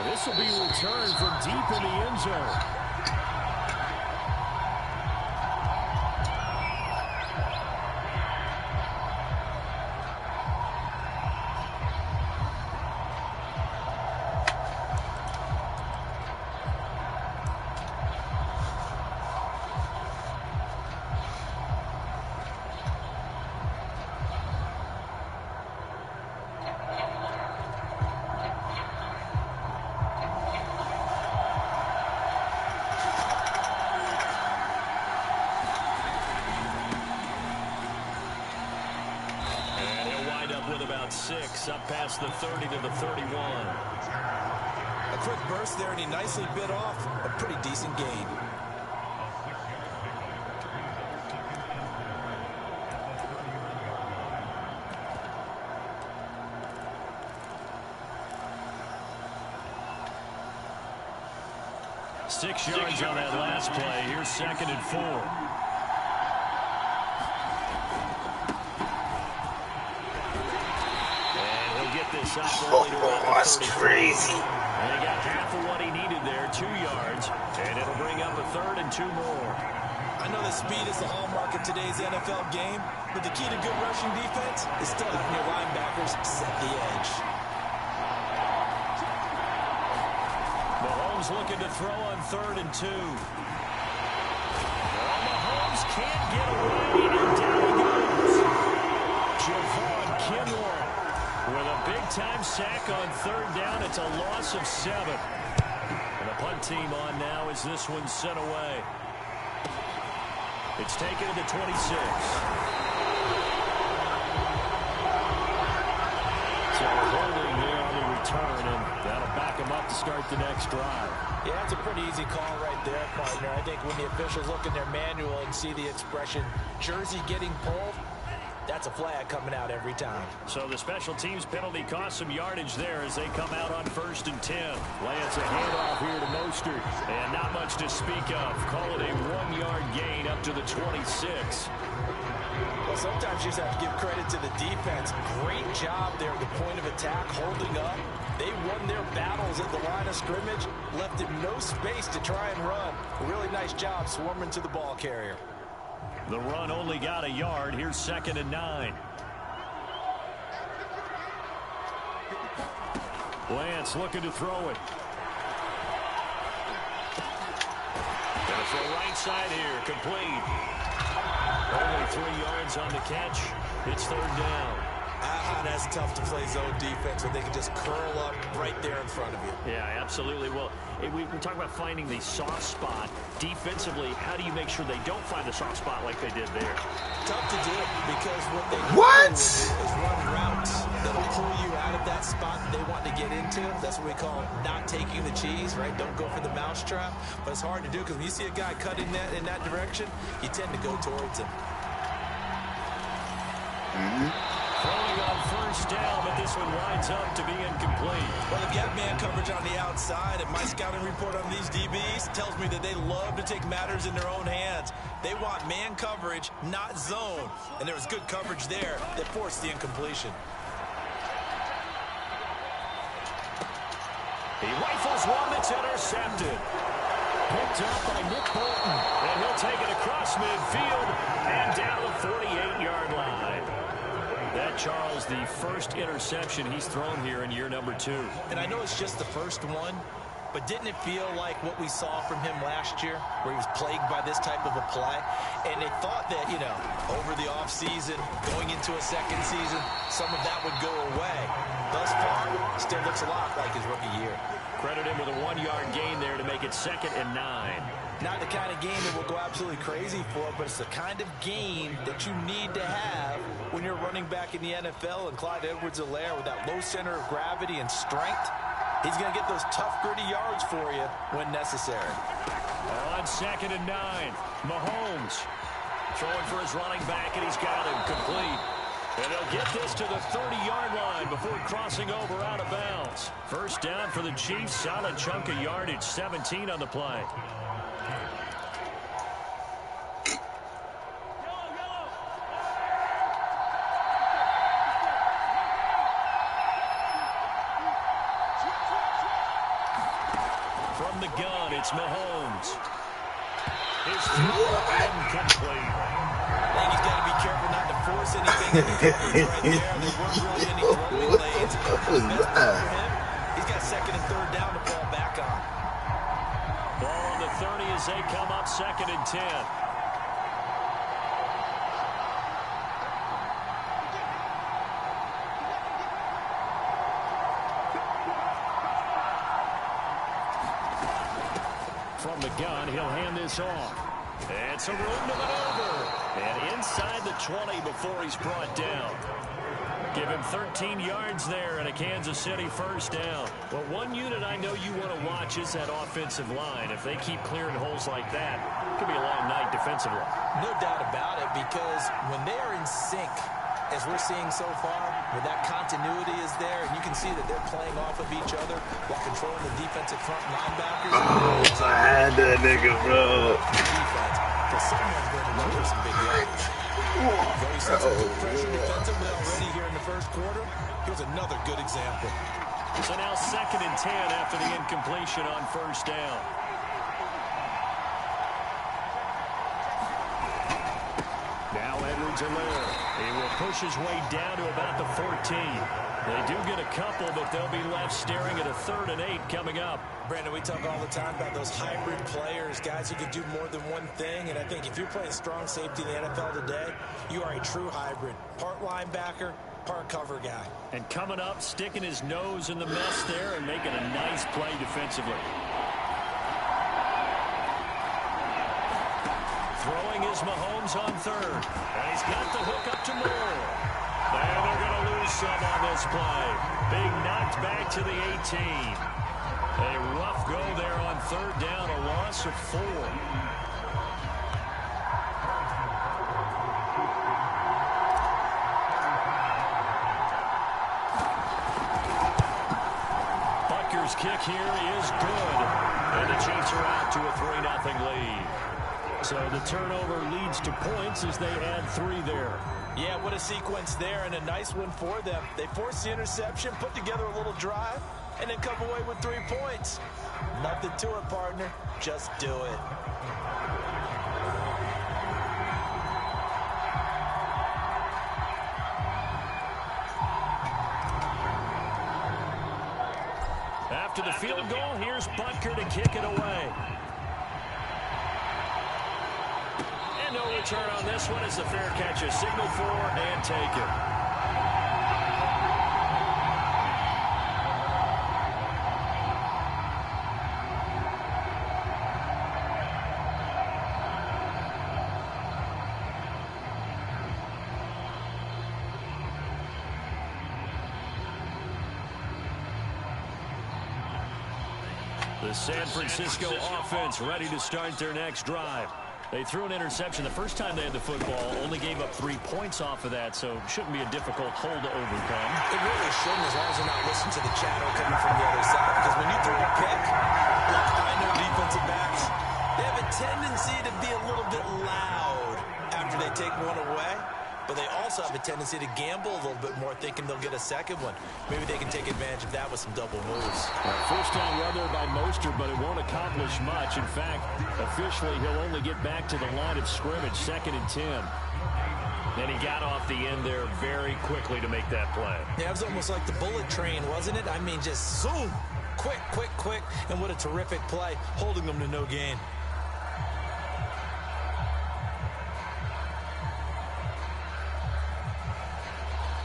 This will be returned from deep in the end zone. With about 6, up past the 30 to the 31. A quick burst there, and he nicely bit off a pretty decent gain. Six yards on that last play. Here's 2nd and 4. Oh, that's crazy. And he got half of what he needed there, 2 yards, and it'll bring up a 3rd and 2 more. I know that speed is the hallmark of today's NFL game, but the key to good rushing defense is still having your linebackers set the edge. Mahomes looking to throw on 3rd and 2. Well, Mahomes can't get away, and down he goes. Javon Kinlaw with a big-time sack on 3rd down. It's a loss of 7. And the punt team on now as this one's sent away. It's taken to the 26. So holding there on the return, and that'll back him up to start the next drive. Yeah, that's a pretty easy call right there, partner. I think when the officials look in their manual and see the expression, jersey getting pulled, that's a flag coming out every time. So the special teams penalty cost some yardage there as they come out on 1st and 10. Lance a handoff here to Mostert. And not much to speak of. Call it a 1-yard gain up to the 26. Well, sometimes you just have to give credit to the defense. Great job there at the point of attack, holding up. They won their battles at the line of scrimmage, left him no space to try and run. A really nice job swarming to the ball carrier. The run only got a yard. Here's 2nd and 9. Lance looking to throw it. Gonna throw right side here. Complete. Only 3 yards on the catch. It's 3rd down. That's tough to play zone defense when they can just curl up right there in front of you. Yeah, absolutely. Well, we talk about finding the soft spot. Defensively, how do you make sure they don't find the soft spot like they did there? Tough to do because what they do is run routes that'll pull you out of that spot they want to get into. That's what we call not taking the cheese, right? Don't go for the mousetrap. But it's hard to do because when you see a guy cut in that direction, you tend to go towards him. Throwing on 1st down, but this one winds up to be incomplete. Well, the gap man coverage on the outside, and my scouting report on these DBs tells me that they love to take matters in their own hands. They want man coverage, not zone. And there was good coverage there that forced the incompletion. He rifles one that's intercepted. Picked up by Nick Bolton. And he'll take it across midfield and down the 48-yard line. That, Charles, the first interception he's thrown here in year number 2. And I know it's just the first one, but didn't it feel like what we saw from him last year, where he was plagued by this type of a play? And they thought that, you know, over the offseason, going into a second season, some of that would go away. Thus far, still looks a lot like his rookie year. Credit him with a 1-yard gain there to make it 2nd and 9. Not the kind of game that we'll go absolutely crazy for, but it's the kind of game that you need to have when you're running back in the NFL. And Clyde Edwards-Helaire, with that low center of gravity and strength, he's going to get those tough, gritty yards for you when necessary. On 2nd and 9, Mahomes throwing for his running back, and he's got him complete. And they'll get this to the 30-yard line before crossing over out of bounds. 1st down for the Chiefs. Solid chunk of yardage, 17 on the play. From the gun, it's Mahomes. His throw incomplete. I think he's got to be careful not to force anything incompletes right there. There weren't really any throwing lanes. The best part for him, he's got second and third down to fall back on. Ball on the 30 as they come up second and 10. From the gun, he'll hand this off. And some room to maneuver. And inside the 20 before he's brought down. Give him 13 yards there and a Kansas City first down. Well, one unit I know you want to watch is that offensive line. If they keep clearing holes like that, it could be a long night defensively. No doubt about it, because when they are in sync, as we're seeing so far, where that continuity is there, and you can see that they're playing off of each other while controlling the defensive front linebackers. Oh, I had that nigga, bro. Defense, because someone's going to run for some big yards. Though he sets up good pressure defensively already here in the first quarter, here's another good example. So now second and 10 after the incompletion on first down. Now Edwards-Helaire. He will push his way down to about the 14. They do get a couple, but they'll be left staring at a 3rd and 8 coming up. Brandon, we talk all the time about those hybrid players, guys who can do more than one thing. And I think if you're playing strong safety in the NFL today, you are a true hybrid. Part linebacker, part cover guy. And coming up, sticking his nose in the mess there and making a nice play defensively. Throwing is Mahomes on 3rd. And he's got the hook up to Moore. And they're going to lose some on this play. Being knocked back to the 18. A rough go there on 3rd down, a loss of 4. Butker's kick here is good. And the Chiefs are out to a 3-0 lead. So the turnover leads to points as they add 3 there. Yeah, what a sequence there, and a nice one for them. They forced the interception, put together a little drive, and then come away with 3 points. Nothing to it, partner. Just do it. After the field goal, here's Butker to kick it away. And no return on this one as the fair catch is signaled for and taken. The San Francisco offense ready to start their next drive. They threw an interception the first time they had the football, only gave up 3 points off of that, so shouldn't be a difficult hole to overcome. It really shouldn't, as long as they're not listening to the chatter coming from the other side. Because when you throw a pick, like I know defensive backs, they have a tendency to be a little bit loud after they take one away. But they also have a tendency to gamble a little bit more, thinking they'll get a second one. Maybe they can take advantage of that with some double moves. First down run there by Mostert, but it won't accomplish much. In fact, officially, he'll only get back to the line of scrimmage, 2nd and 10. And he got off the end there very quickly to make that play. Yeah, it was almost like the bullet train, wasn't it? I mean, just zoom, quick, quick, quick. And what a terrific play, holding them to no gain.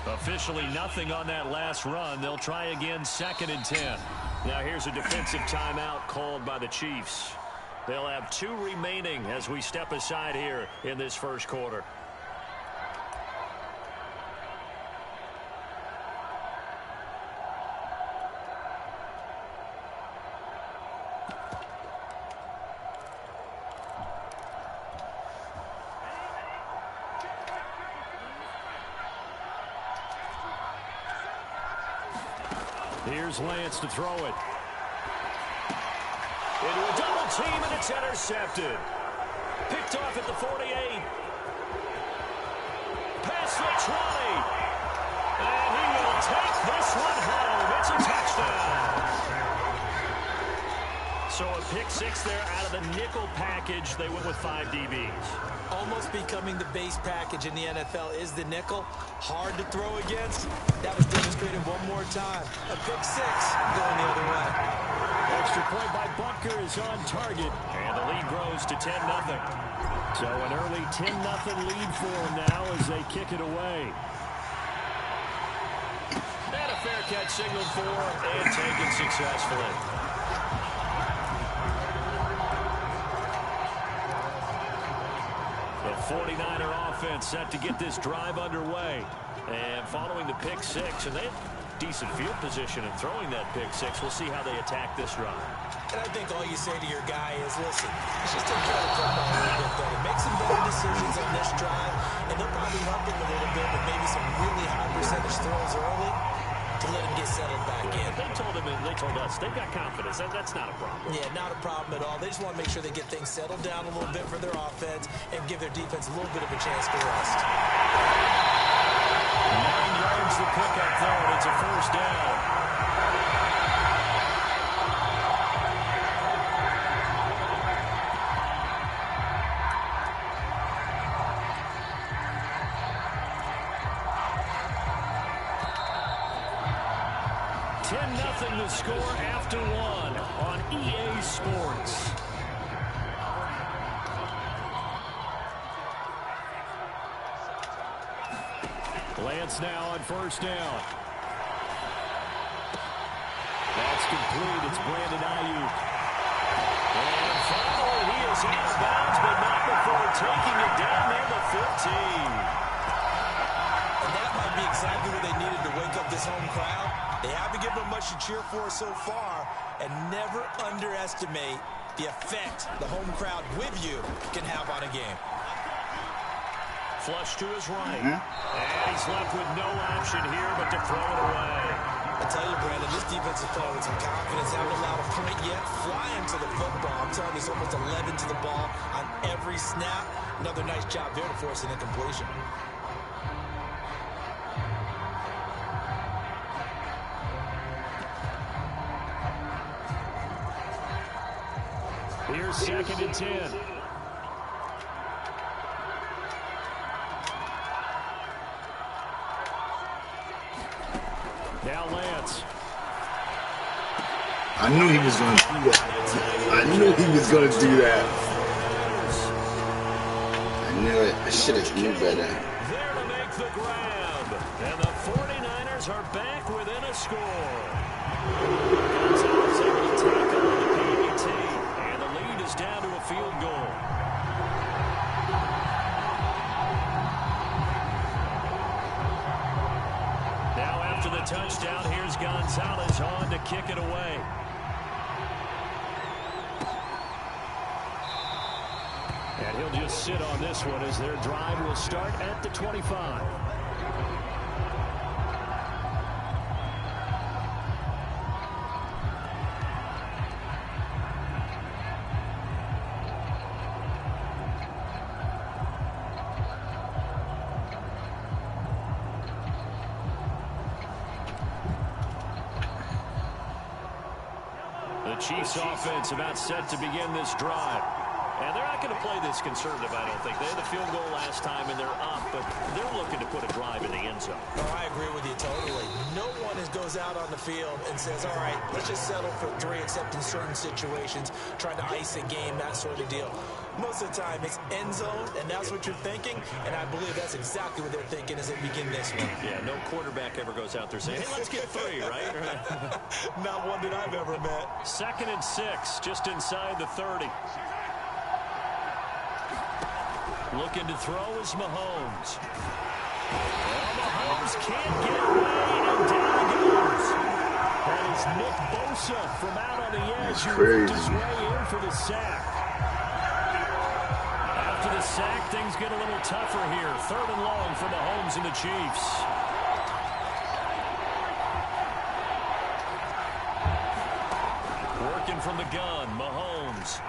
Officially nothing on that last run. They'll try again, 2nd and 10. Now here's a defensive timeout called by the Chiefs. They'll have 2 remaining as we step aside here in this first quarter. Here's Lance to throw it. Into a double team, and it's intercepted. Picked off at the 48. Past the 20. And he will take this one home. It's a touchdown. So a pick six there out of the nickel package. They went with 5 DBs. Almost becoming the base package in the NFL is the nickel. Hard to throw against. That was demonstrated one more time. A pick six going the other way. Extra point by Butker is on target. And the lead grows to 10-0. So an early 10-0 lead for them now as they kick it away. And a fair catch signaled for and taken successfully. The 49er offense set to get this drive underway. And following the pick six, and they have decent field position in throwing that pick six. We'll see how they attack this drive. And I think all you say to your guy is, listen, let's just take care of the football a little bit better. Make some better decisions on this drive, and they'll probably help him a little bit with maybe some really high percentage throws early to let him get settled back in. They told us they've got confidence. That's not a problem. Yeah, not a problem at all. They just want to make sure they get things settled down a little bit for their offense and give their defense a little bit of a chance to rest. 9 yards the pickup there, and it's a first down. Nothing to score after 1 on EA Sports. Lance now on first down. That's complete. It's Brandon Ayuk. And finally, he is out of bounds, but not before taking it down near the 15. And that might be exactly what they needed to wake up this home crowd. They haven't given them much to cheer for so far, and never underestimate the effect the home crowd with you can have on a game. Flush to his right. And he's left with no option here but to throw it away. I tell you, Brandon, this defense is playing with some confidence. Haven't allowed a point yet. Flying to the football. I'm telling you, it's almost 11 to the ball on every snap. Another nice job there to force an incompletion. Here's 2nd and 10. Now Lance. I knew he was going to do that. I knew he was going to do that. I knew it. I should have knew better. There to make the grab. And the 49ers are back within a score. Gonzalez able to tackle on the PAT. And the lead is down to a field goal. Now after the touchdown, here's Gonzalez on to kick it away. And he'll just sit on this one as their drive will start at the 25. The Chiefs offense about set to begin this drive. And they're not going to play this conservative, I don't think. They had the field goal last time, and they're up, but they're looking to put a drive in the end zone. Oh, I agree with you totally. No one goes out on the field and says, all right, let's just settle for 3, except in certain situations, trying to ice a game, that sort of deal. Most of the time, it's end zone, and that's what you're thinking, and I believe that's exactly what they're thinking as they begin this one. Yeah, no quarterback ever goes out there saying, hey, let's get 3, right? Not one that I've ever met. 2nd and 6, just inside the 30. Looking to throw is Mahomes. Oh, Mahomes can't get away, and down he goes. That is Nick Bosa from out on the edge who worked his way in for the sack. After the sack, things get a little tougher here. 3rd and long for Mahomes and the Chiefs. Working from the gun, Mahomes.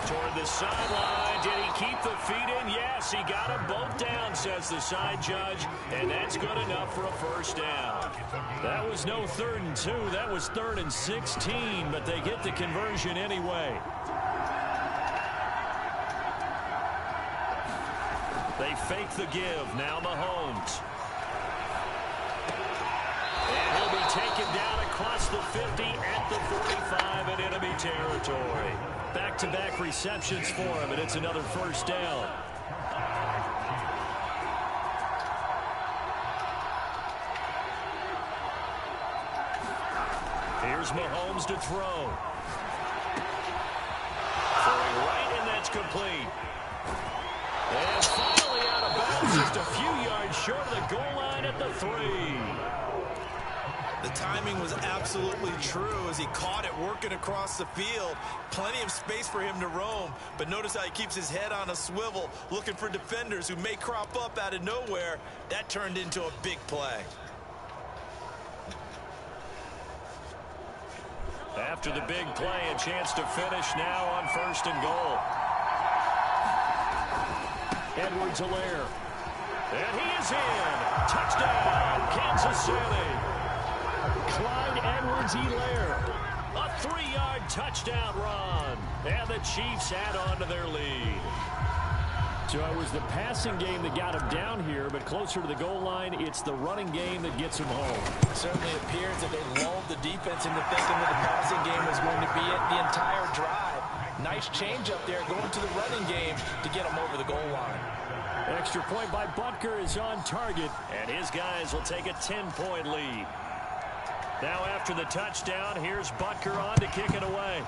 Toward the sideline. Did he keep the feet in? Yes, he got them both down, says the side judge. And that's good enough for a first down. That was no 3rd and 2. That was 3rd and 16, but they get the conversion anyway. They fake the give. Now Mahomes. And he'll be taken down across the 50 at the 45 in enemy territory. Back-to-back receptions for him, and it's another first down. Here's Mahomes to throw. Throwing right, and that's complete. And finally out of bounds, just a few yards short of the goal line at the 3. The timing was absolutely true as he caught it working across the field. Plenty of space for him to roam, but notice how he keeps his head on a swivel, looking for defenders who may crop up out of nowhere. That turned into a big play. After the big play, a chance to finish now on 1st and goal. Edwards-Helaire. And he is in. Touchdown, Kansas City. Clyde Edwards-Helaire. A 3-yard touchdown run. And the Chiefs add on to their lead. So it was the passing game that got him down here, but closer to the goal line, it's the running game that gets him home. It certainly appears that they lulled the defense into thinking that the passing game was going to be it the entire drive. Nice change up there going to the running game to get him over the goal line. Extra point by Butker is on target, and his guys will take a 10-point lead. Now after the touchdown, here's Butker on to kick it away.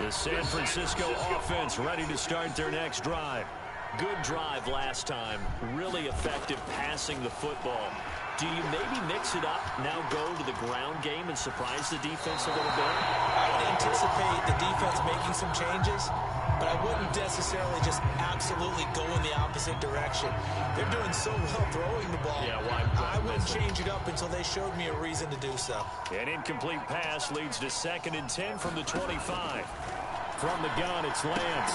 The San Francisco offense ready to start their next drive. Good drive last time. Really effective passing the football. Do you maybe mix it up, now go to the ground game and surprise the defense a little bit? I would anticipate the defense making some changes, but I wouldn't necessarily just absolutely go in the opposite direction. They're doing so well throwing the ball. Yeah, why I wouldn't change it up until they showed me a reason to do so. An incomplete pass leads to 2nd and 10 from the 25. From the gun, it's Lance.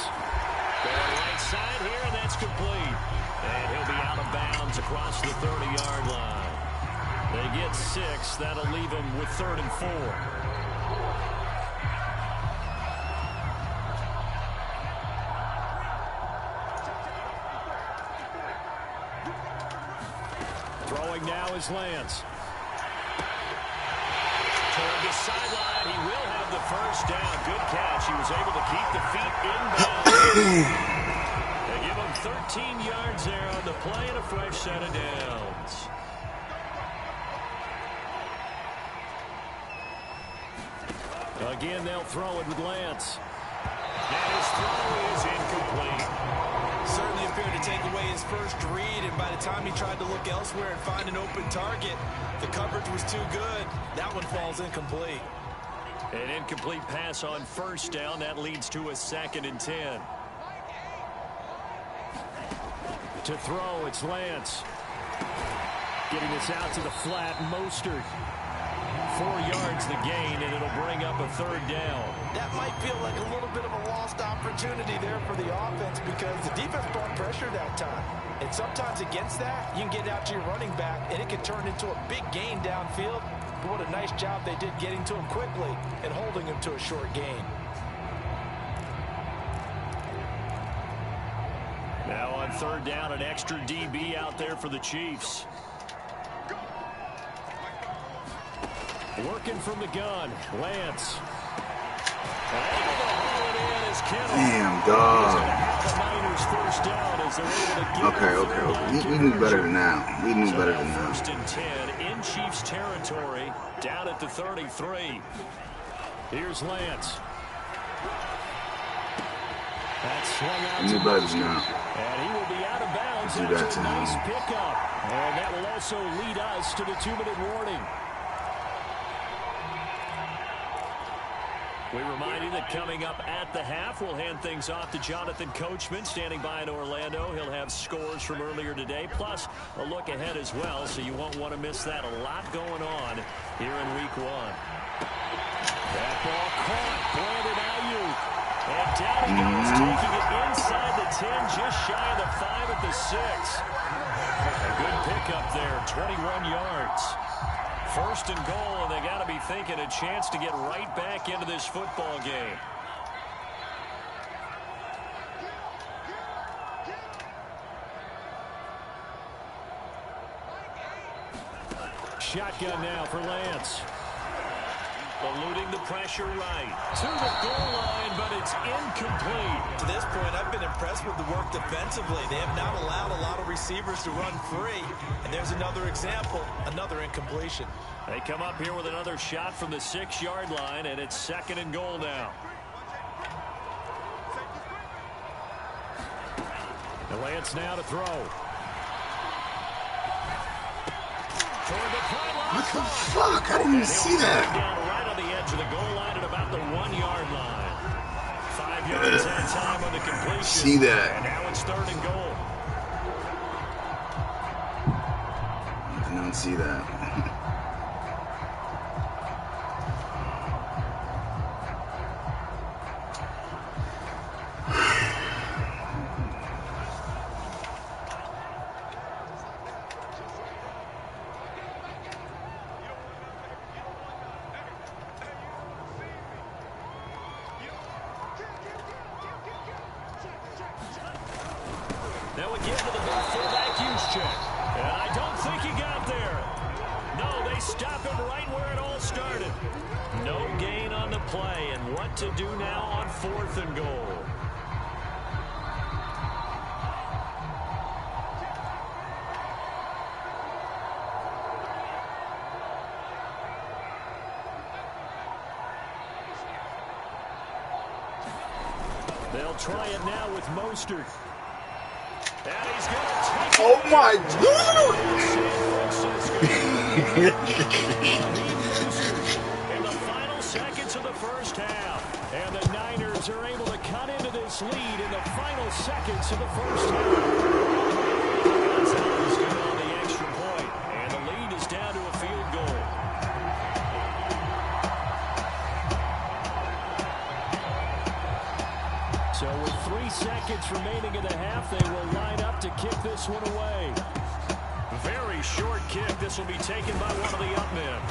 Going right side here, and that's complete. And he'll be out of bounds across the 30-yard line. They get 6. That'll leave them with 3rd and 4. Throwing now is Lance. Toward the sideline, he will have the first down. Good catch. He was able to keep the feet inbound. They give him 13 yards there on the play and a fresh set of downs. Again, they'll throw it with Lance. And his throw is incomplete. Certainly appeared to take away his first read, and by the time he tried to look elsewhere and find an open target, the coverage was too good. That one falls incomplete. An incomplete pass on 1st down. That leads to a 2nd and 10. To throw, it's Lance. Getting this out to the flat, Mostert. 4 yards the gain, and it'll bring up a 3rd down. That might feel like a little bit of a lost opportunity there for the offense because the defense brought pressure that time. And sometimes against that, you can get out to your running back, and it can turn into a big gain downfield. But what a nice job they did getting to him quickly and holding him to a short gain. Now on 3rd down, an extra DB out there for the Chiefs. Working from the gun, Lance. Damn, dog. Okay. We knew better than now. We knew better than now. 1st and 10 in Chiefs territory, down at the 33. Here's Lance. That's swung out to Anybody Mostert. now. And he will be out of bounds Do that after to a nice him. pickup. And that will also lead us to the 2-minute warning. We remind you that coming up at the half, we'll hand things off to Jonathan Coachman, standing by in Orlando. He'll have scores from earlier today, plus a look ahead as well, so you won't want to miss that. A lot going on here in Week 1. That ball caught. Brandon Ayuk. And down he goes, taking it inside the 10, just shy of the 5 at the 6. A good pickup there, 21 yards. First and goal, and they got to be thinking a chance to get right back into this football game. Shotgun now for Lance. Eluding the pressure right. To the goal line, but it's incomplete. To this point, I've been impressed with the work defensively. They have not allowed a lot of receivers to run free. And there's another example, another incompletion. They come up here with another shot from the 6-yard line, and it's 2nd and goal now. And Lance now to throw. What the fuck? I didn't even see that. Down right on the edge of the goal line at about the 1-yard line. 5 yards that time on the completion. See that. And now it's 3rd and goal. I didn't see that. Now we get to the big fullback use check. And I don't think he got there. No, they stop him right where it all started. No gain on the play. And what to do now on 4th and goal? They'll try it now with Mostert. And he's going to take Oh my in the final seconds of the first half. And the Niners are able to cut into this lead in the final seconds of the first half. Gonzalez good on the extra point, and the lead is down to a field goal. So with 3 seconds remaining in the half, they will line up to kick this one away. Very short kick. This will be taken by one of the up men.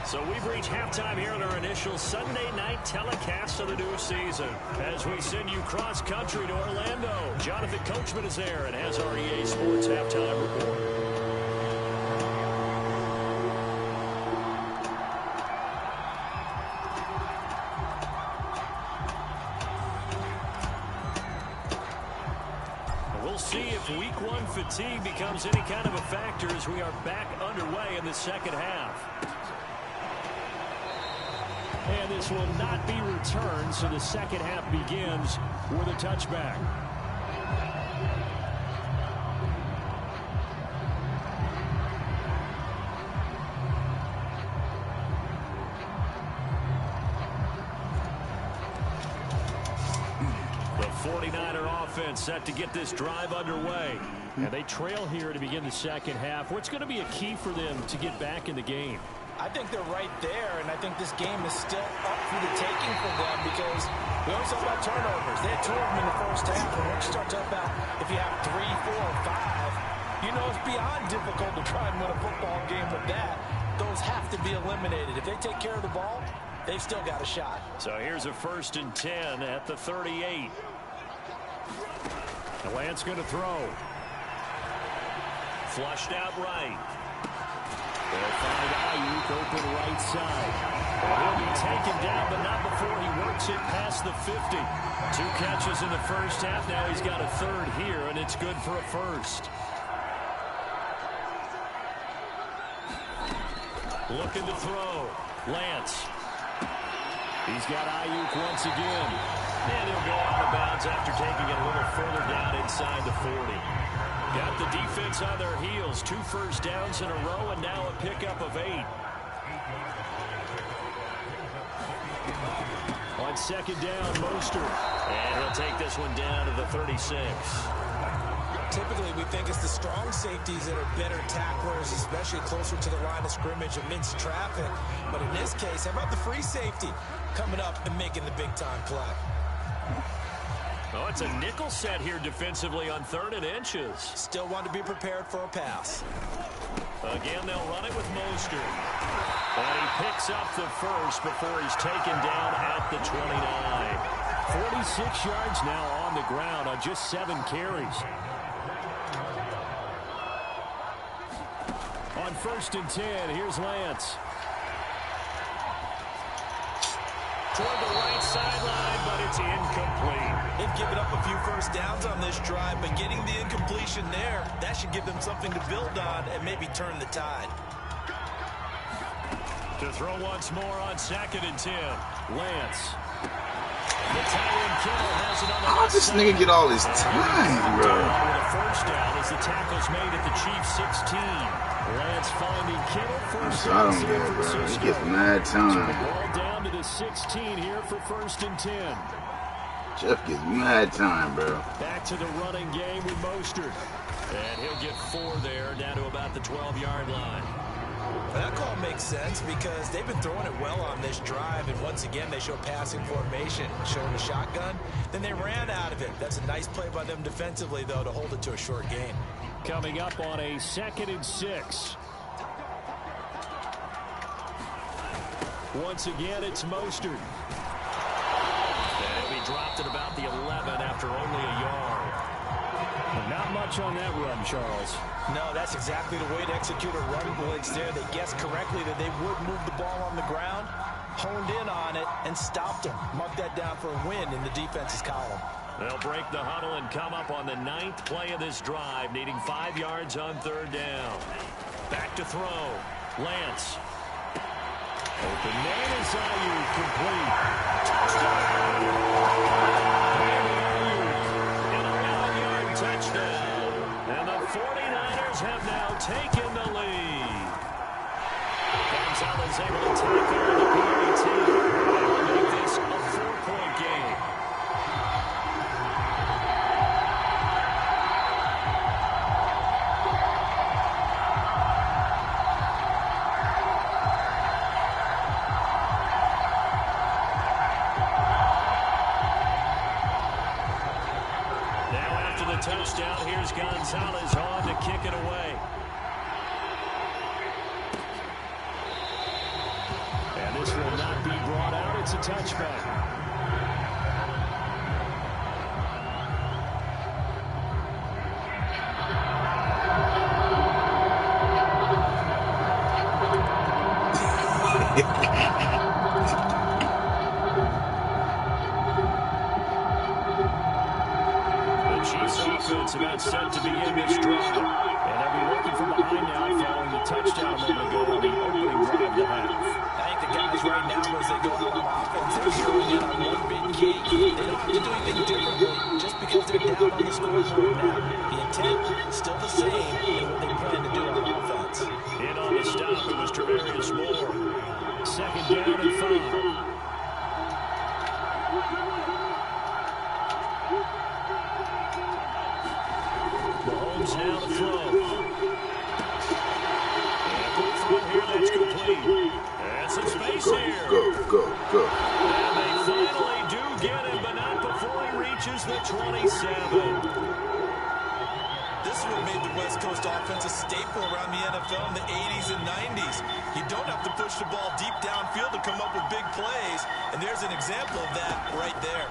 So we've reached halftime here in our initial Sunday night telecast of the new season. As we send you cross-country to Orlando, Jonathan Coachman is there and has our EA Sports halftime report. We'll see if Week 1 fatigue becomes any kind of a factor as we are back underway in the second half. And this will not be returned, so the second half begins with a touchback. The 49er offense set to get this drive underway. And they trail here to begin the second half. What's going to be a key for them to get back in the game? I think they're right there, and I think this game is still up for the taking for them because we always talk about turnovers. They had 2 of them in the first half, and once you start talking about if you have 3, 4, 5, you know it's beyond difficult to try and win a football game with that. Those have to be eliminated. If they take care of the ball, they've still got a shot. So here's a 1st and 10 at the 38. And Lance going to throw. Flushed out right. They'll find Ayuk open right side. He'll be taken down, but not before he works it past the 50. 2 catches in the first half. Now he's got a 3rd here, and it's good for a 1st. Looking to throw. Lance. He's got Ayuk once again. And he'll go out of bounds after taking it a little further down inside the 40. Got the defense on their heels. 2 first downs in a row, and now a pickup of 8. On second down, Mostert. And he'll take this one down to the 36. Typically, we think it's the strong safeties that are better tacklers, especially closer to the line of scrimmage amidst traffic. But in this case, how about the free safety coming up and making the big-time play? Oh, it's a nickel set here defensively on 3rd and inches. Still want to be prepared for a pass. Again, they'll run it with Mostert. And he picks up the first before he's taken down at the 29. 46 yards now on the ground on just 7 carries. On 1st and 10, here's Lance. Toward the right sideline, but it's incomplete. They've given up a few first downs on this drive, but getting the incompletion there, that should give them something to build on and maybe turn the tide. To throw once more on 2nd and 10, Lance. The tight end Kittle has it on the How does this nigga get all his time, bro? The first down as the tackle's made at the Chiefs 16. Lance finding Kittle first. I don't get it, bro. He gets mad time. Ball down to the 16 here for 1st and 10. Jeff gets mad time, bro. Back to the running game with Mostert. And he'll get 4 there, down to about the 12-yard line. That call makes sense because they've been throwing it well on this drive, and once again they show passing formation, showing the shotgun. Then they ran out of it. That's a nice play by them defensively, though, to hold it to a short gain. Coming up on a 2nd and 6. Once again, it's Mostert. And he dropped at about the 11 after only a yard. But not much on that run, Charles. No, that's exactly the way to execute a run blitz there. They guessed correctly that they would move the ball on the ground, honed in on it, and stopped them. Mark that down for a win in the defense's column. They'll break the huddle and come up on the 9th play of this drive, needing 5 yards on 3rd down. Back to throw. Lance. Open man is Ayuk, complete. Touchdown. And a 9-yard touchdown. And the 49ers have now taken the lead. Gonzalez able to tackle the PAT. They will make this a 4-point game. Touchdown. Here's Gonzalez on to kick it away. And this will not be brought out. It's a touchback. It's about set to begin this drive. And they'll be working from behind now following the touchdown a moment ago on the opening drive to half. I think the guys right now, as they go out on offense, they're zeroing in on one big key. They don't have to do anything differently just because they're down on the scoreboard now. The intent is still the same in what they plan to do on offense. In on the stop, it was Travarius Moore. 2nd down and 5. Mahomes now to throw. And from here, that's complete. And some space here. Go. And they finally do get him, but not before he reaches the 27. This would have made the West Coast offense a staple around the NFL in the 80s and 90s. You don't have to push the ball deep downfield to come up with big plays, and there's an example of that right there.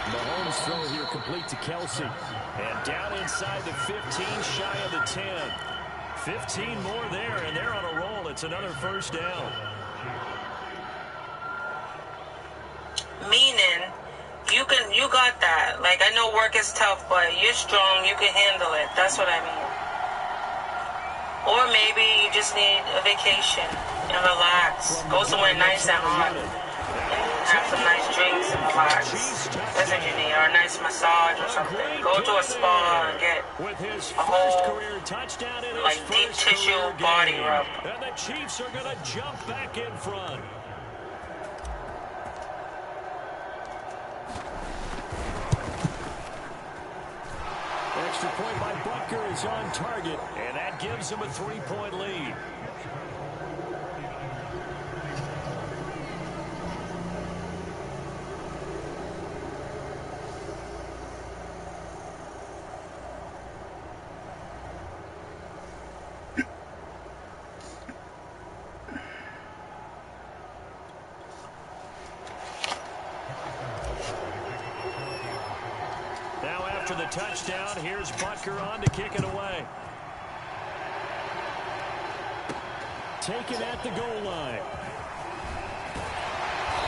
Mahomes throw here complete to Kelsey. And down inside the 15, shy of the 10. 15 more there, and they're on a roll. It's another first down. Meaning, you got that. Like, I know work is tough, but you're strong. You can handle it. That's what I mean. Or maybe you just need a vacation and relax. Go somewhere nice and hot and have some nice drinks and relax. That's what you need, or a nice massage or something. Go to a spa and get a whole like deep tissue body rub. And the Chiefs are going to jump back in front. Extra point by Butker is on target, and that gives him a 3-point lead. For the touchdown, here's Butker on to kick it away. Taken at the goal line.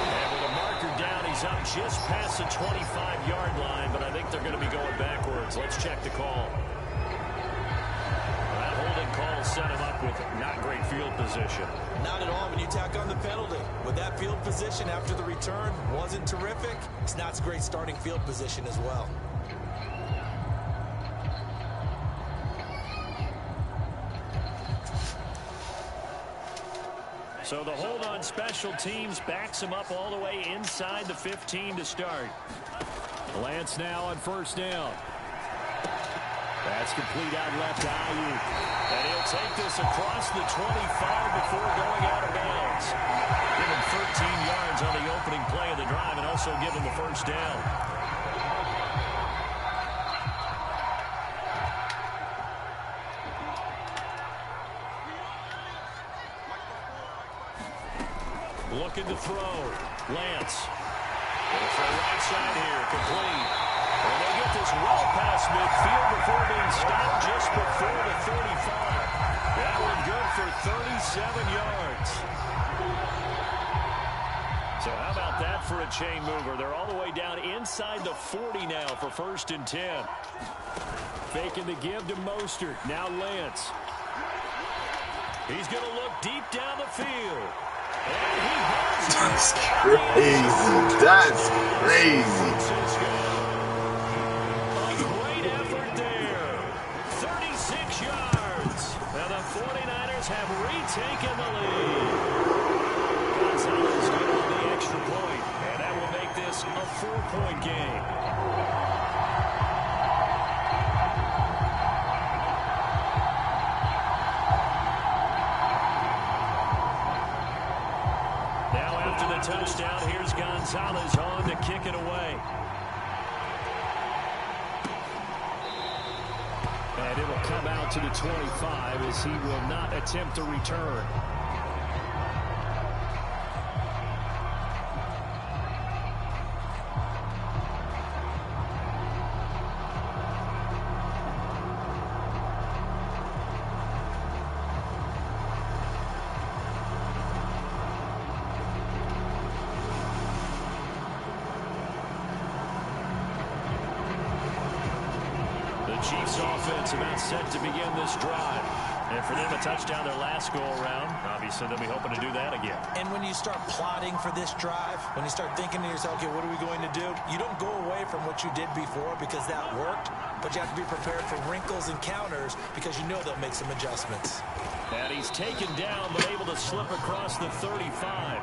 And with a marker down, he's up just past the 25-yard line, but I think they're going to be going backwards. Let's check the call. That holding call set him up with not great field position. Not at all when you tack on the penalty. With that field position after the return wasn't terrific, it's not a great starting field position as well. So the hold on special teams backs him up all the way inside the 15 to start. Lance now on first down. That's complete out left to Ayuk. And he'll take this across the 25 before going out of bounds. Give him 13 yards on the opening play of the drive and also give him the first down. Looking to throw. Lance. Going for a right side here. Complete. And they get this well past midfield before being stopped just before the 35. That one good for 37 yards. So how about that for a chain mover? They're all the way down inside the 40 now for 1st and 10. Faking the give to Mostert. Now Lance. He's going to look deep down the field. That's crazy. That's crazy. A great effort there. 36 yards. Now the 49ers have retaken the lead. Gonzalez good on the extra point, and that will make this a 4-point game. Touchdown. Here's Gonzalez on to kick it away. And it will come out to the 25 as he will not attempt a return. Chiefs offense about set to begin this drive. And for them a touchdown their last go-around. Obviously, they'll be hoping to do that again. And when you start plotting for this drive, when you start thinking to yourself, okay, what are we going to do? You don't go away from what you did before because that worked, but you have to be prepared for wrinkles and counters because you know they'll make some adjustments. And he's taken down, but able to slip across the 35.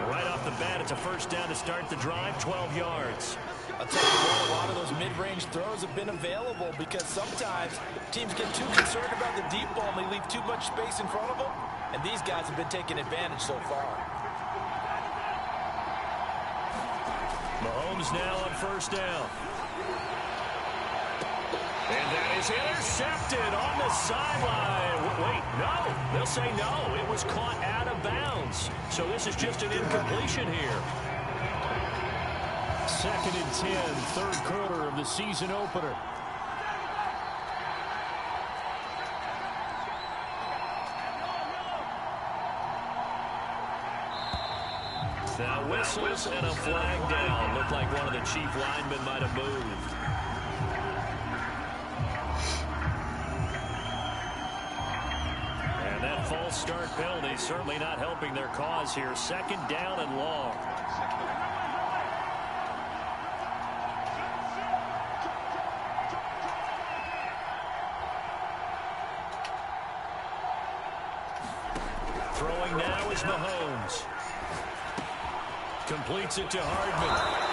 Right off the bat, it's a first down to start the drive, 12 yards. I'll tell you what, a lot of those mid-range throws have been available because sometimes teams get too concerned about the deep ball and they leave too much space in front of them, and these guys have been taking advantage so far. Mahomes now on first down. And that is intercepted on the sideline. Wait, no. They'll say no. It was caught out of bounds. So this is just an incompletion here. 2nd and 10, 3rd quarter of the season opener. Now whistles and a flag down. Looked like one of the chief linemen might have moved. start penalty certainly not helping their cause here. Second down and long. Throwing now is Mahomes. Completes it to Hardman.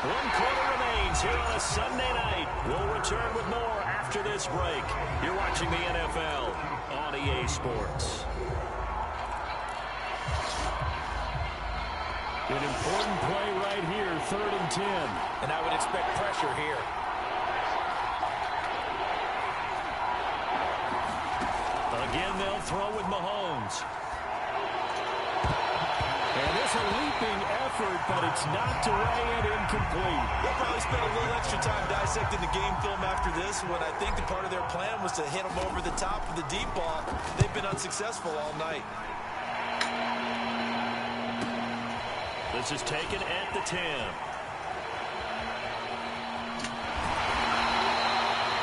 1 quarter remains here on a Sunday night. We'll return with more after this break. You're watching the NFL on EA Sports. An important play right here, 3rd and 10. And I would expect pressure here. Again, they'll throw with Mahomes. And it's a leaping effort, but it's knocked away and incomplete. They'll probably spend a little extra time dissecting the game film after this, when I think the part of their plan was to hit them over the top for the deep ball. They've been unsuccessful all night. This is taken at the 10.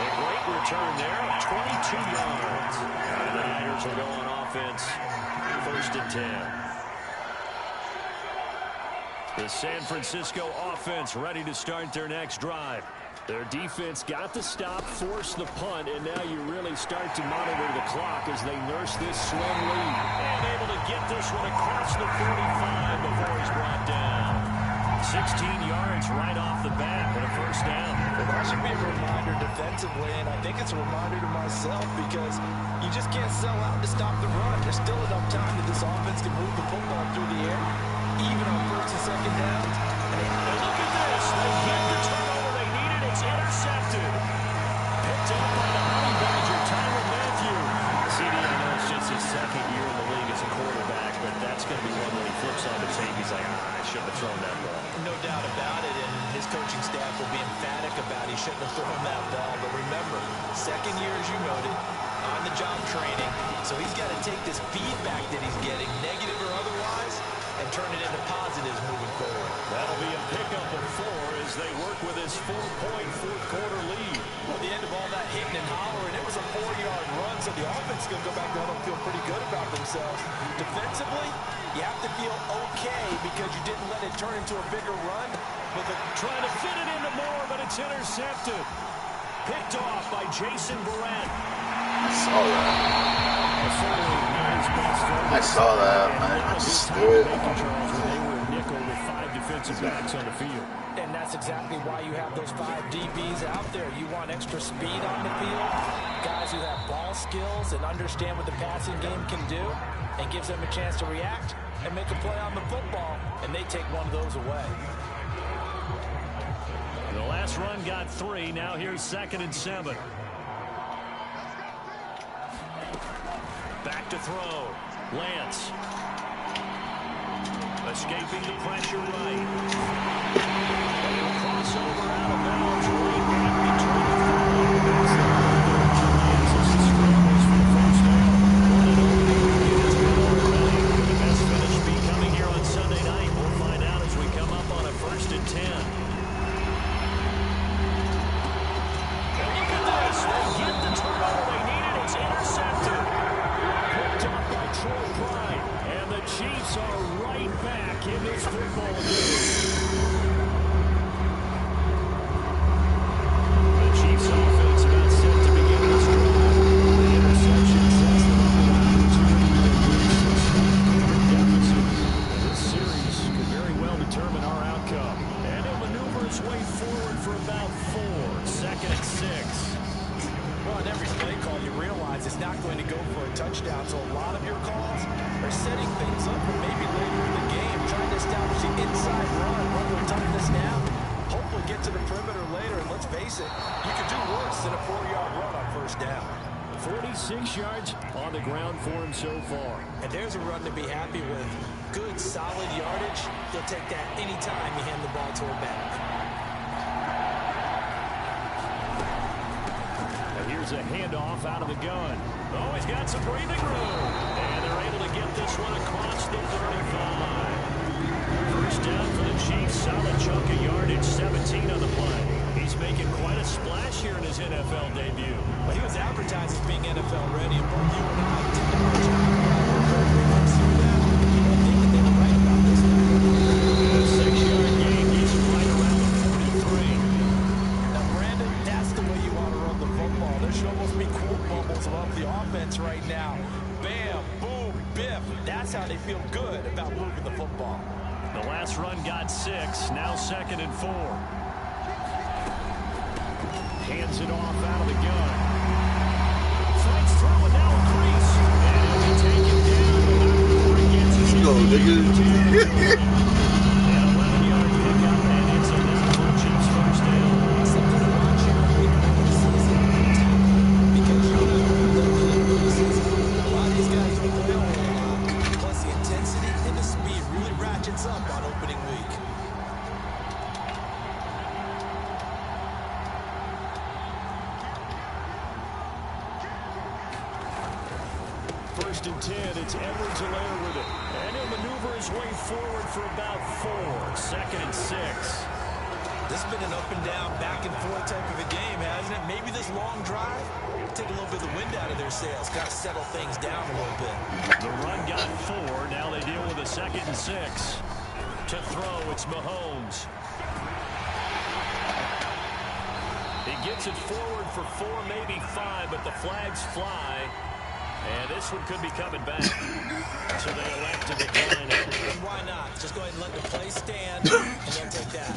A great return there, 22 yards. And the Niners will go on offense, 1st and 10. The San Francisco offense ready to start their next drive. Their defense got the stop, forced the punt, and now you really start to monitor the clock as they nurse this slim lead. And able to get this one across the 45 before he's brought down. 16 yards right off the bat and a 1st down. Well, that should be a reminder defensively, and I think it's a reminder to myself, because you just can't sell out to stop the run. There's still enough time that this offense can move the football through the air, even on 1st and 2nd downs. And look at this. They get the turnover they needed. It's intercepted. Picked up by the Honey Badger, Tyrann Mathieu. CD, I know it's just his 2nd year in the league as a quarterback, but that's going to be one when he flips on the tape. He's like, I shouldn't have thrown that ball. No doubt about it, and his coaching staff will be emphatic about he shouldn't have thrown that ball. But remember, 2nd year, as you noted, on-the-job training, so he's got to take this feedback that he's getting, negative or otherwise, and turn it into positives moving forward. That'll be a pickup of 4 as they work with his 4-point 4th-quarter lead. Well, the end of all that hitting and hollering, it was a 4-yard run, so the offense is going to go back home and feel pretty good about themselves. Defensively, you have to feel okay because you didn't let it turn into a bigger run. But trying to fit it into Moore, but it's intercepted. Picked off by Jason Barrett. I saw that. I saw that. I just knew it. They were nickel with 5 defensive backs on the field. And that's exactly why you have those 5 DBs out there. You want extra speed on the field, guys who have ball skills and understand what the passing game can do, and gives them a chance to react and make a play on the football, and they take one of those away. The last run got 3. Now here's 2nd and 7. Back to throw. Lance. Escaping the pressure right. Crossover out of bounds. Right back between the 5. The best finish be coming here on Sunday night. We'll find out as we come up on a 1st and 10. And look at this. They get the turnover they needed. It's intercepted. Picked up by Troy Pride. And the Chiefs are right back in this football game. The Chiefs offense about set to begin this drive. The interception sets them up with an opportunity to reduce this deficit. This series could very well determine our outcome. And he'll maneuver his way forward for about 4. 2nd and 6. Well, in every play call, you realize it's not going to go for a touchdown, so a lot of your calls are setting things up for maybe later in the game, trying to establish the inside run to time this now, hopefully get to the perimeter later, and let's face it, you could do worse than a 4-yard run on 1st down. 46 yards on the ground for him so far. And there's a run to be happy with. Good, solid yardage. You'll take that anytime you hand the ball to a back. Here's a handoff out of the gun. Oh, he's got some breathing room. And they're able to get this one across the 35. 1st down for the Chiefs. Solid chunk of yardage, 17 on the play. He's he's making quite a splash here in his NFL debut. Well, he was advertised as being NFL ready, and both you and I did the much see that. You don't think that they were right about this guy. A 6-yard gain gets him right around the 43. Now, Brandon, that's the way you want to run the football. There should almost be quote bubbles above the offense right now. Bam, boom, biff. That's how they feel good about moving the football. The last run got 6, now 2nd and 4. Hands it off out of the gun. Fights through and now a crease. And he'll be taken down before he gets his Let's go, nigga. An 11-yard pickup, and it's enough for Chiefs first down. Something to watch here in the season. Because you know the season. A lot of these guys don't play a whole lot. Plus the intensity and the speed really ratchets up on opening week. First and 10, it's Edwards-Helaire with it. And he'll maneuver his way forward for about 4. 2nd and 6. This has been an up and down, back and forth type of a game, hasn't it? Maybe this long drive take a little bit of the wind out of their sails, kind of settle things down a little bit. The run got 4. Now they deal with a 2nd and 6. To throw, it's Mahomes. He gets it forward for 4, maybe 5, but the flags fly. And this one could be coming back. So they elect to decline it. And why not? Just go ahead and let the play stand, and they'll take that.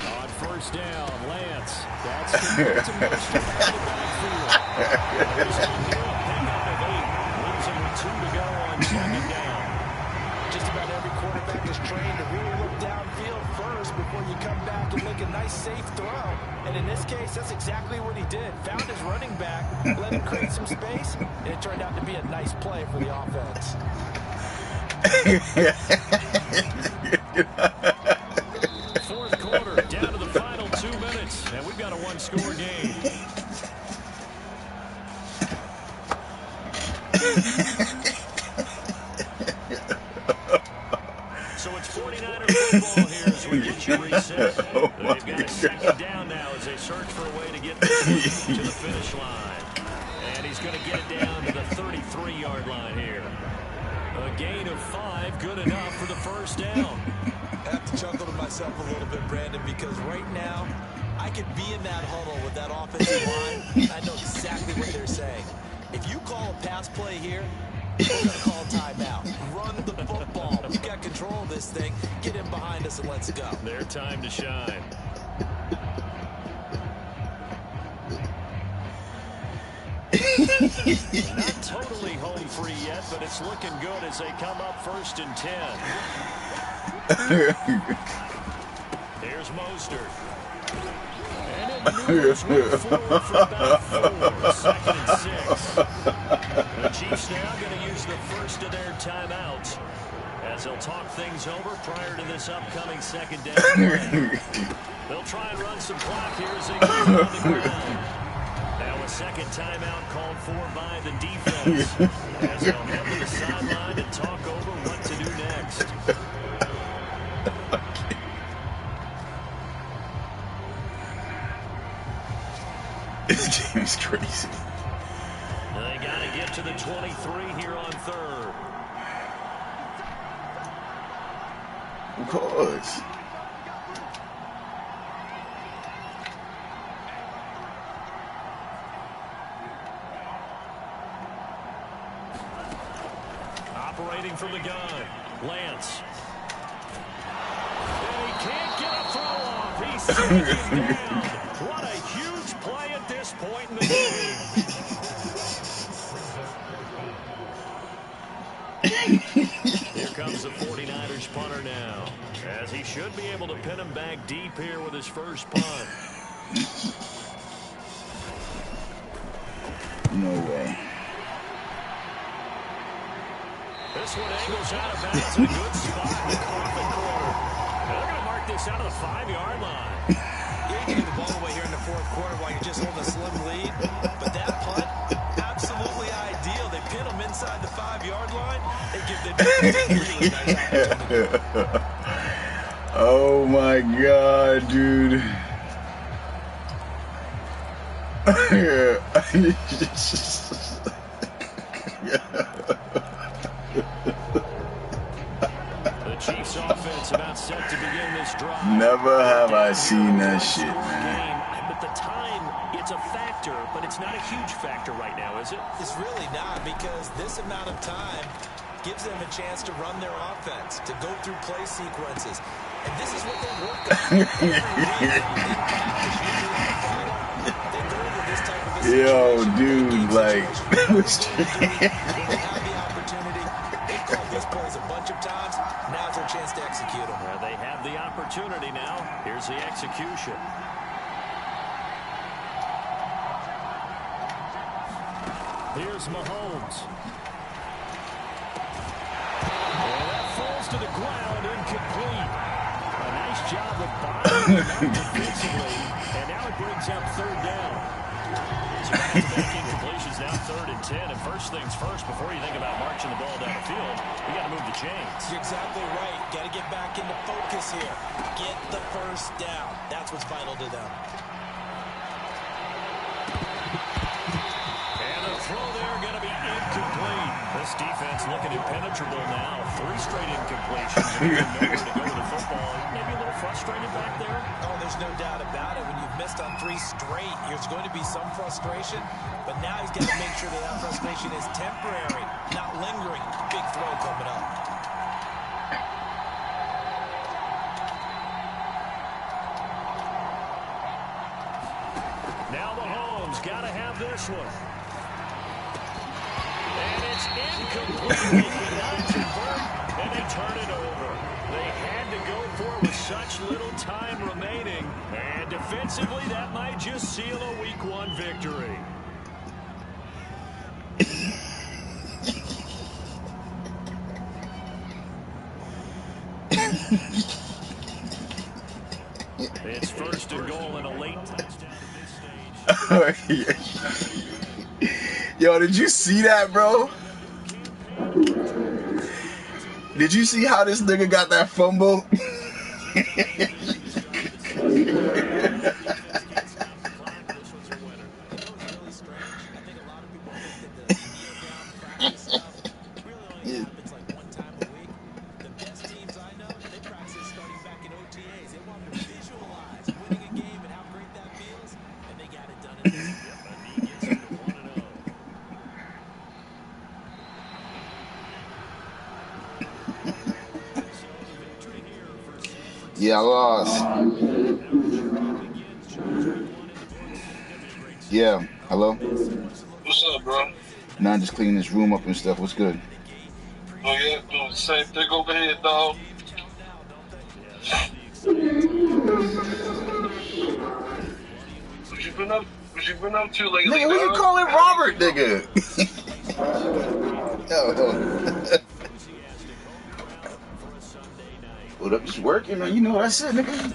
On first down, Lance. That's converted to Mostert out of the backfield. There's a near pickup of 8. Leaves him with 2 to go on 2nd down. Just about every quarterback is trained to really look downfield first before you come back and make a nice, safe throw. And in this case, that's exactly what he did. Found his running back, let him create some space, and it turned out to be a nice play for the offense. Fourth quarter, down to the final 2 minutes, and we've got a 1-score game. So it's 49er football here as we get you reset. They've got a 2nd down now as they search for a way to get this to the finish line. And he's going to get it down to the 33-yard line here. A gain of 5, good enough for the first down. I have to chuckle to myself a little bit, Brandon, because right now I could be in that huddle with that offensive line. I know exactly what they're saying. If you call a pass play here, we're going to call timeout. Run the football. We got control of this thing. Get in behind us and let's go. Their time to shine. Not totally home free yet, but it's looking good as they come up 1st and 10. Here's Mostert. And it maneuvers way forward for about 4. 2nd and 6. The Chiefs now going to use the first of their timeouts as they'll talk things over prior to this upcoming 2nd down. They'll try and run some clock here as they keep on the ground. Now a 2nd timeout called for by the defense as they'll head to the sideline and talk over what to do next. This game is crazy. They got to get to the 23 here on 3rd. Of course. Operating from the gun, Lance. And he can't get a throw off. He's sinking down. What a huge play at this point in the game. Here comes the 49ers punter now, as he should be able to pin him back deep here with his first punt. No way. This one angles out of bounds in a good spot in the Coffin corner. They're going to mark this out of the 5-yard line. You can get the ball away here in the 4th quarter while you're just holding a slim lead. But that punt, absolutely pin them inside the 5-yard line, they give the defense a really nice opportunity. Oh my God, dude. The Chiefs offense about set to begin this drive. Never have I seen that shit, man. But the time, it's a factor, but it's not a huge factor right now, is it? It's really not, because this amount of time gives them a chance to run their offense, to go through play sequences. And this is what they work on. Yo, dude, like, This plays a bunch of times. Now's their chance to execute them. Well, they have the opportunity now. Here's the execution. Here's Mahomes. And that falls to the ground, incomplete. A nice job of buying defensively, and now it brings up third down. So back-to-back incompletions, now 3rd and 10. And first things first, before you think about marching the ball down the field, you got to move the chains. You're exactly right. Got to get back into focus here. Get the first down. That's what's vital to them. Throw there going to be incomplete. This defense looking impenetrable now. 3 straight incompletions. Nowhere to go with the football. Maybe a little frustrated back there. Oh, there's no doubt about it. When you've missed on 3 straight, there's going to be some frustration. But now he's got to make sure that frustration is temporary, not lingering. Big throw coming up. Now Mahomes got to have this one. And it's incomplete. They cannot convert, and they turn it over. They had to go for it with such little time remaining. And defensively, that might just seal a Week 1 victory. It's 1st and goal and a late touchdown at this stage. Yo, did you see that, bro? Did you see how this nigga got that fumble? Yeah, I lost. Yeah, hello? What's up, bro? Nah, just cleaning this room up and stuff. What's good? Oh, yeah, doing the same thing over here, dog. What you been up to lately, Nigga, who you calling Robert, nigga? Yo. What up, just working, man. You know that's it, nigga.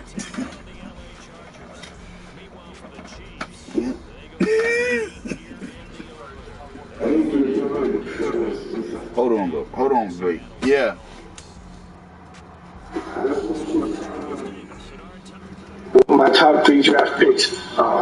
Hold on, bro. Hold on, Drake. Yeah. My top 3 draft picks.